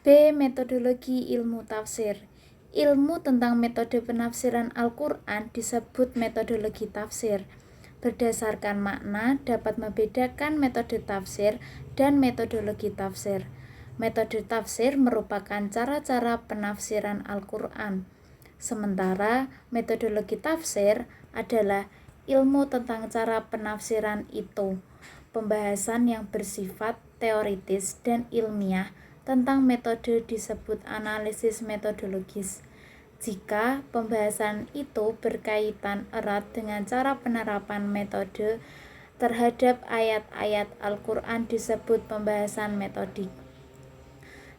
B. Metodologi ilmu tafsir. Ilmu tentang metode penafsiran Al-Quran disebut metodologi tafsir. Berdasarkan makna dapat membedakan metode tafsir dan metodologi tafsir. Metode tafsir merupakan cara-cara penafsiran Al-Quran. Sementara metodologi tafsir adalah ilmu tentang cara penafsiran itu. Pembahasan yang bersifat teoritis dan ilmiah tentang metode disebut analisis metodologis. Jika pembahasan itu berkaitan erat dengan cara penerapan metode terhadap ayat-ayat Al-Quran disebut pembahasan metodik.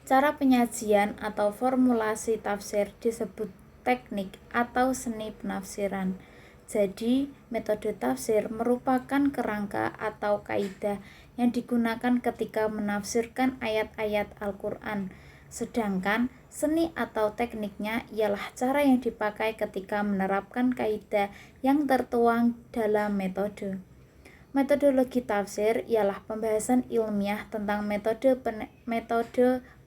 Cara penyajian atau formulasi tafsir disebut teknik atau seni penafsiran. Jadi, metode tafsir merupakan kerangka atau kaidah yang digunakan ketika menafsirkan ayat-ayat Al-Quran. Sedangkan seni atau tekniknya ialah cara yang dipakai ketika menerapkan kaidah yang tertuang dalam metode. Metodologi tafsir ialah pembahasan ilmiah tentang metode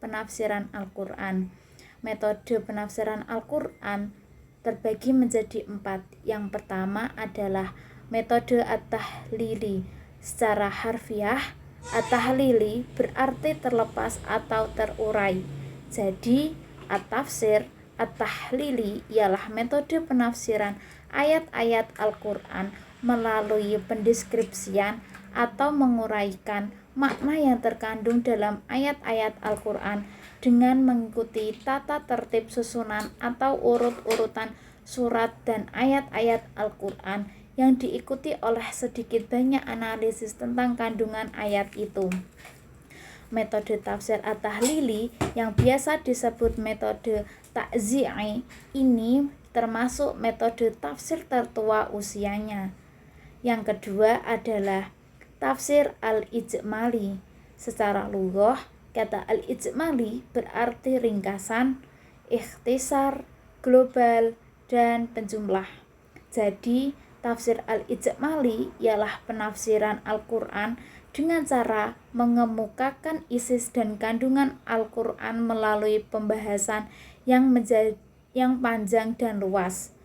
penafsiran Al-Quran. Metode penafsiran Al-Quran terbagi menjadi 4. Yang pertama adalah metode at-tahlili. Secara harfiah, at-tahlili berarti terlepas atau terurai. Jadi, at-tafsir at-tahlili ialah metode penafsiran ayat-ayat Al-Quran melalui pendeskripsian atau menguraikan makna yang terkandung dalam ayat-ayat Al-Quran dengan mengikuti tata tertib susunan atau urut-urutan surat dan ayat-ayat Al-Quran yang diikuti oleh sedikit banyak analisis tentang kandungan ayat itu. Metode tafsir at-tahlili yang biasa disebut metode ta'zi'i ini termasuk metode tafsir tertua usianya. Yang kedua adalah tafsir al-ijmali. Secara lughah, kata al-ijmali berarti ringkasan, ikhtisar, global, dan penjumlah. Jadi, tafsir al-ijmali ialah penafsiran Al-Quran dengan cara mengemukakan isi dan kandungan Al-Quran melalui pembahasan yang panjang dan luas,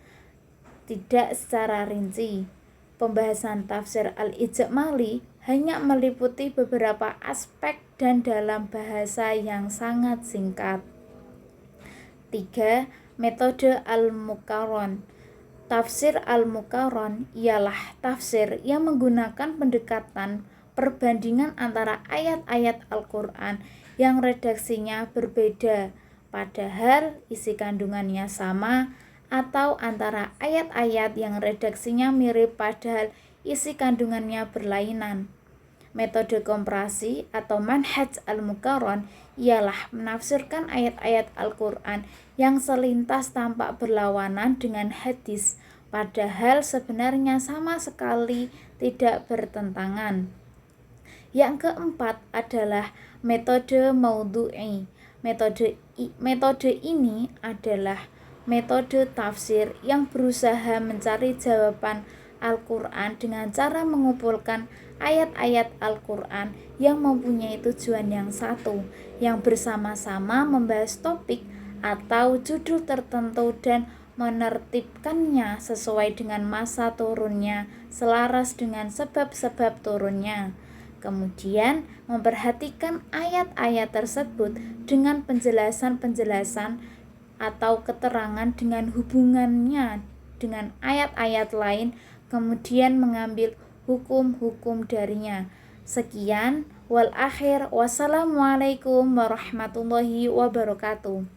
tidak secara rinci. Pembahasan tafsir al-ijmali hanya meliputi beberapa aspek dan dalam bahasa yang sangat singkat. 3. Metode al-muqarron. Tafsir al-muqarron ialah tafsir yang menggunakan pendekatan perbandingan antara ayat-ayat Al-Quran yang redaksinya berbeda, padahal isi kandungannya sama, atau antara ayat-ayat yang redaksinya mirip padahal isi kandungannya berlainan. Metode komparasi atau manhaj al-muqarron ialah menafsirkan ayat-ayat Al-Quran yang selintas tampak berlawanan dengan hadis, padahal sebenarnya sama sekali tidak bertentangan. Yang keempat adalah metode maudhu'i. Metode ini adalah metode tafsir yang berusaha mencari jawaban Al-Quran dengan cara mengumpulkan ayat-ayat Al-Quran yang mempunyai tujuan yang satu, yang bersama-sama membahas topik atau judul tertentu dan menertibkannya sesuai dengan masa turunnya, selaras dengan sebab-sebab turunnya. Kemudian memperhatikan ayat-ayat tersebut dengan penjelasan-penjelasan atau keterangan dengan hubungannya dengan ayat-ayat lain, kemudian mengambil hukum-hukum darinya. Sekian, wal akhir, wassalamualaikum warahmatullahi wabarakatuh.